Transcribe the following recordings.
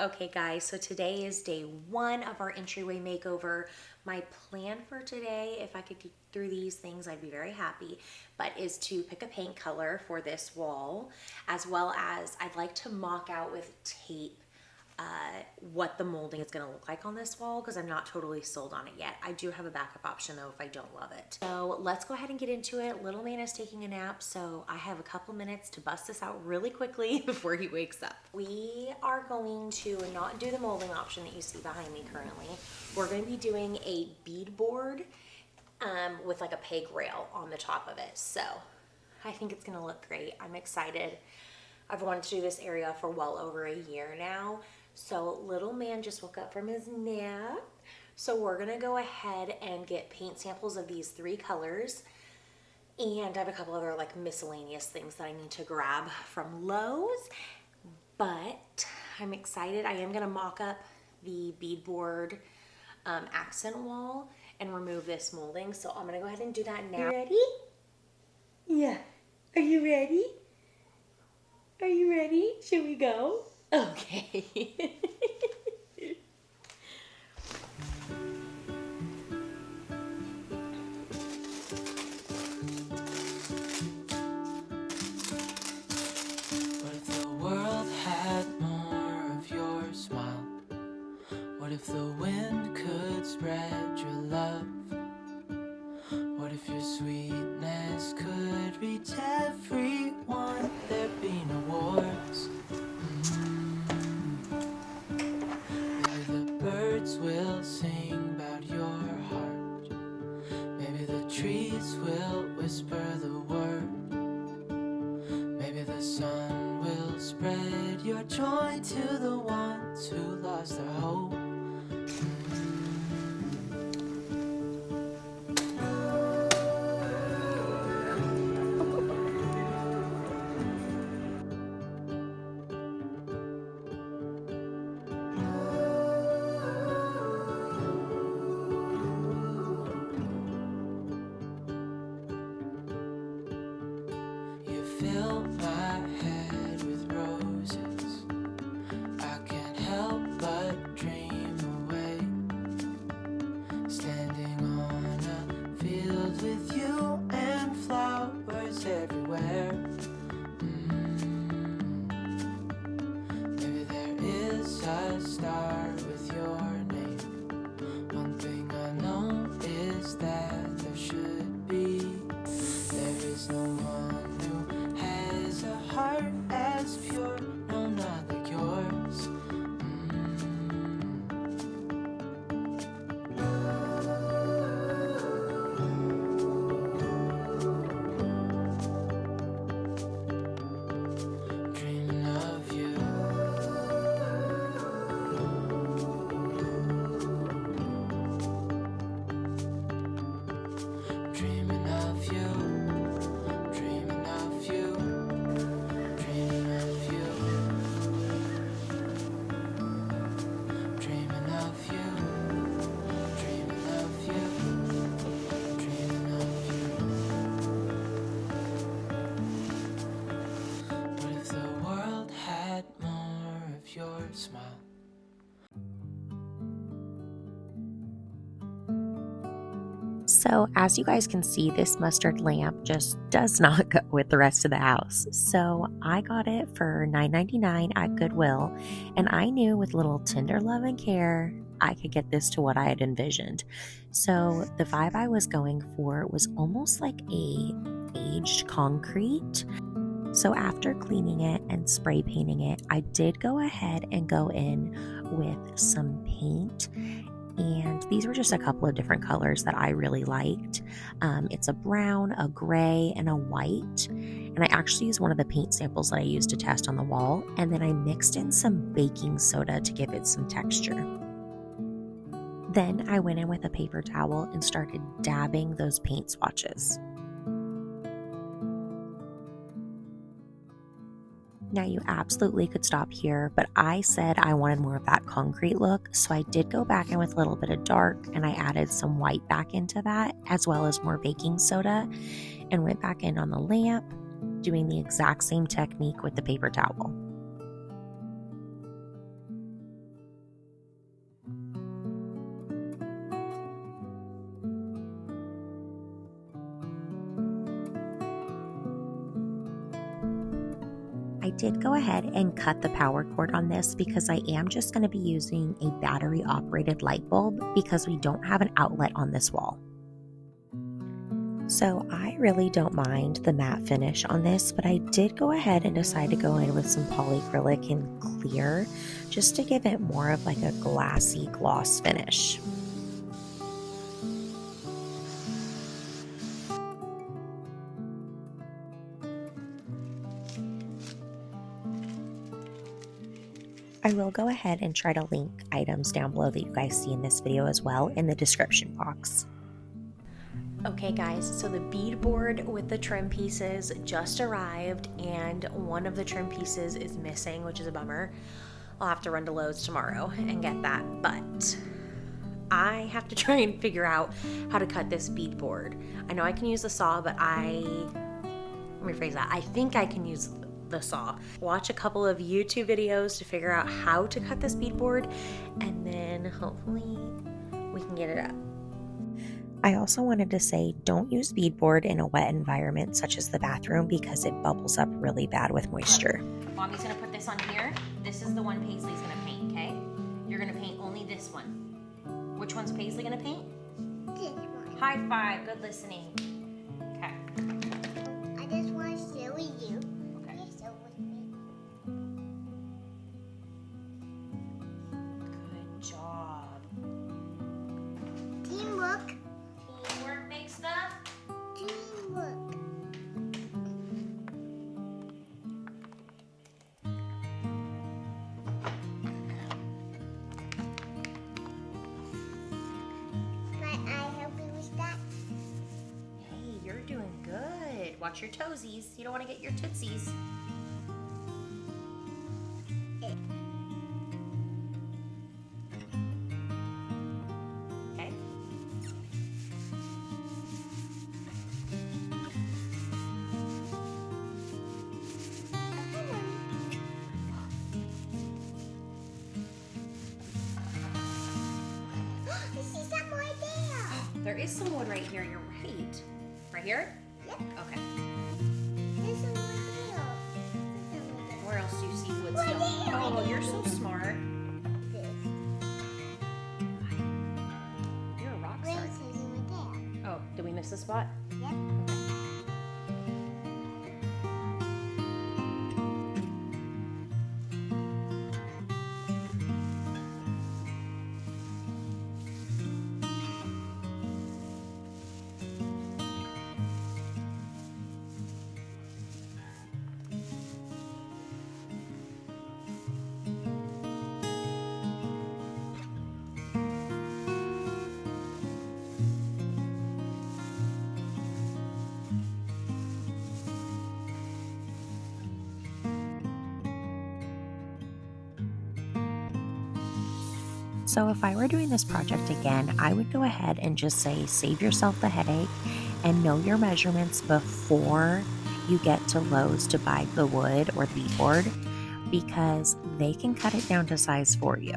Okay guys, so today is day one of our entryway makeover. My plan for today, if I could get through these things, I'd be very happy, but is to pick a paint color for this wall, as well as I'd like to mock out with tape what the molding is going to look like on this wall, because I'm not totally sold on it yet. I do have a backup option though if I don't love it. So let's go ahead and get into it. Little man is taking a nap, so I have a couple minutes to bust this out really quickly before he wakes up. We are going to not do the molding option that you see behind me currently. We're going to be doing a bead board with like a peg rail on the top of it. So I think it's going to look great. I'm excited. I've wanted to do this area for well over a year now. So little man just woke up from his nap. So we're gonna go ahead and get paint samples of these three colors. And I have a couple other like miscellaneous things that I need to grab from Lowe's. But I'm excited. I am gonna mock up the beadboard accent wall and remove this molding. So I'm gonna go ahead and do that now. You ready? Yeah. Are you ready? Are you ready? Should we go? Okay. What if the world had more of your smile? What if the wind could spread your love? What if your sweetness could reach everyone? There'd be no wars. Maybe the birds will sing about your heart. Maybe the trees will whisper the word. Maybe the sun will spread your joy to the ones who lost their hope. You fill my head with roses. I can't help but dream away. Standing on a field with you and flowers everywhere. Maybe there is a star with your name. One thing I know is that there should be. There is no one who has a heart as pure, no, not like yours. Dreaming of you. Dreaming of you. Dreaming of you. Dreaming of you. Dreaming of you. Dreaming of you. Dreaming of you. What if the world had more of your smile? So as you guys can see, this mustard lamp just does not go with the rest of the house. So I got it for $9.99 at Goodwill, and I knew with a little tender love and care, I could get this to what I had envisioned. So the vibe I was going for was almost like a aged concrete. So after cleaning it and spray painting it, I did go ahead and go in with some paint. And these were just a couple of different colors that I really liked. It's a brown, a gray, and a white. And I actually used one of the paint samples that I used to test on the wall. And then I mixed in some baking soda to give it some texture. Then I went in with a paper towel and started dabbing those paint swatches. Now you absolutely could stop here, but I said I wanted more of that concrete look, so I did go back in with a little bit of dark and I added some white back into that, as well as more baking soda, and went back in on the lamp, doing the exact same technique with the paper towel. I did go ahead and cut the power cord on this because I am just going to be using a battery operated light bulb because we don't have an outlet on this wall. So I really don't mind the matte finish on this, but I did go ahead and decide to go in with some polyacrylic in clear just to give it more of like a glassy gloss finish. I will go ahead and try to link items down below that you guys see in this video as well in the description box. Okay guys, so the beadboard with the trim pieces just arrived and one of the trim pieces is missing, which is a bummer. I'll have to run to Lowe's tomorrow and get that, but I have to try and figure out how to cut this beadboard. I know I can use the saw, but let me rephrase that. I think I can use the saw. Watch a couple of YouTube videos to figure out how to cut this beadboard, and then hopefully we can get it up. I also wanted to say don't use beadboard in a wet environment such as the bathroom because it bubbles up really bad with moisture. Mommy's gonna put this on here. This is the one Paisley's gonna paint, okay? You're gonna paint only this one. Which one's Paisley gonna paint? This one. High five, good listening. Okay. I just want to share with you. Okay. Share with me. Good job. Teamwork. Teamwork makes the Teamwork. Might I help you with that? Hey, you're doing good. Watch your toesies. You don't want to get your tootsies. Okay. I see some more there. There is some wood right here. You're right. Right here? Yep. Okay. There's some more there. Where else do you see wood Right still? there. Oh, you're so smart. This. You're a rock Where star. is it there? Oh, did we miss a spot? Yep. So if I were doing this project again, I would go ahead and just say save yourself the headache and know your measurements before you get to Lowe's to buy the wood or the beadboard because they can cut it down to size for you.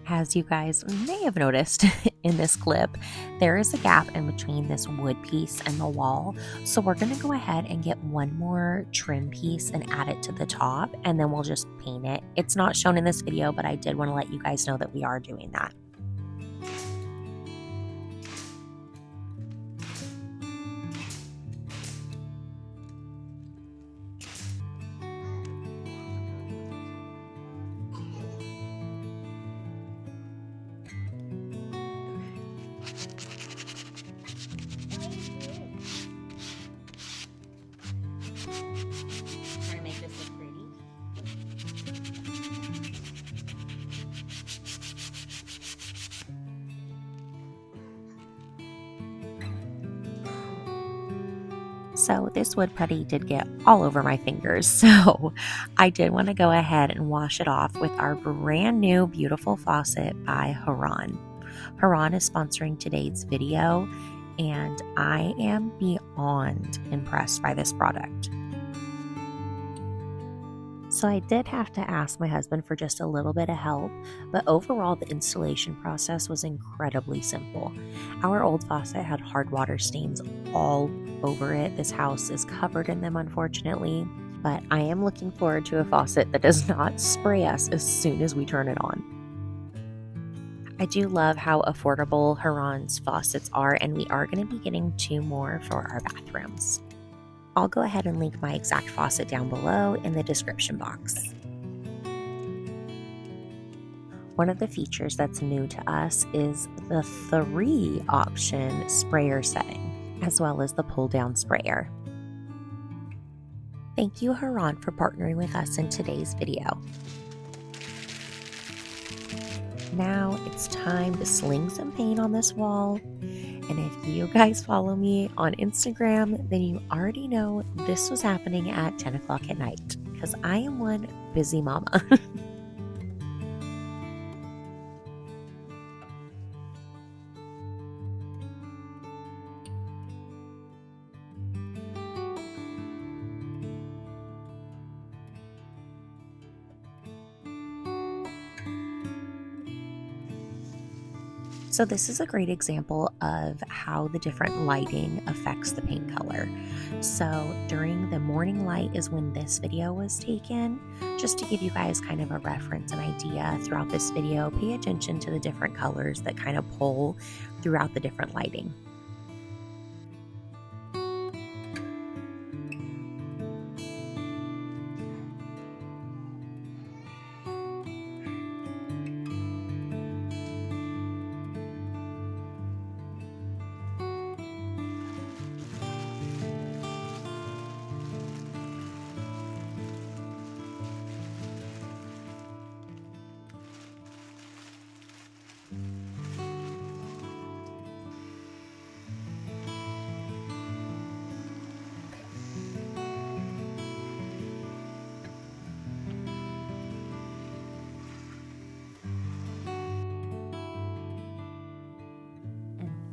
As you guys may have noticed in this clip, there is a gap in between this wood piece and the wall. So we're going to go ahead and get one more trim piece and add it to the top, and then we'll just paint it. It's not shown in this video, but I did want to let you guys know that we are doing that. Trying to make this look pretty. So this wood putty did get all over my fingers, so I did want to go ahead and wash it off with our brand new beautiful faucet by Haran. Haran is sponsoring today's video, and I am beyond impressed by this product. So I did have to ask my husband for just a little bit of help, but overall the installation process was incredibly simple. Our old faucet had hard water stains all over it. This house is covered in them, unfortunately, but I am looking forward to a faucet that does not spray us as soon as we turn it on. I do love how affordable Haran's faucets are, and we are going to be getting 2 more for our bathrooms. I'll go ahead and link my exact faucet down below in the description box. One of the features that's new to us is the 3-option sprayer setting, as well as the pull-down sprayer. Thank you, Haran, for partnering with us in today's video. Now it's time to sling some paint on this wall. And if you guys follow me on Instagram, then you already know this was happening at 10 o'clock at night, because I am one busy mama. So this is a great example of how the different lighting affects the paint color. So during the morning light is when this video was taken. Just to give you guys kind of a reference and idea throughout this video, pay attention to the different colors that kind of pull throughout the different lighting.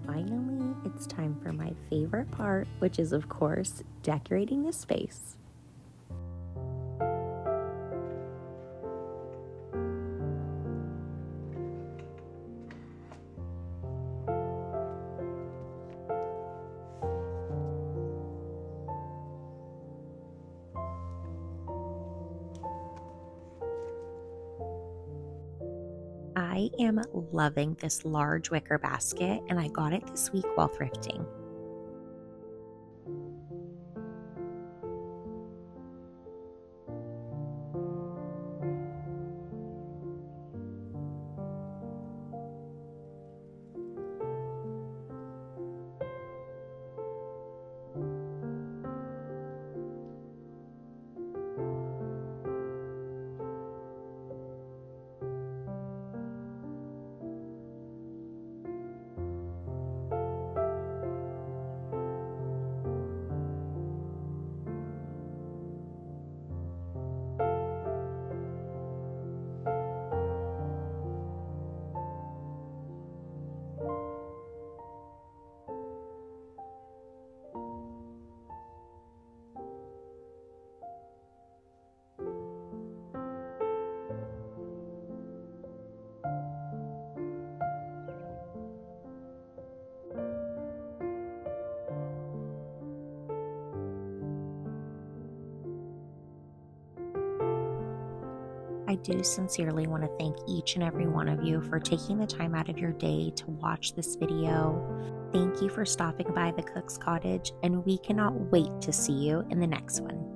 Finally, it's time for my favorite part, which is, of course, decorating the space. I am loving this large wicker basket, and I got it this week while thrifting. I do sincerely want to thank each and every one of you for taking the time out of your day to watch this video. Thank you for stopping by the Cook's Cottage, and we cannot wait to see you in the next one.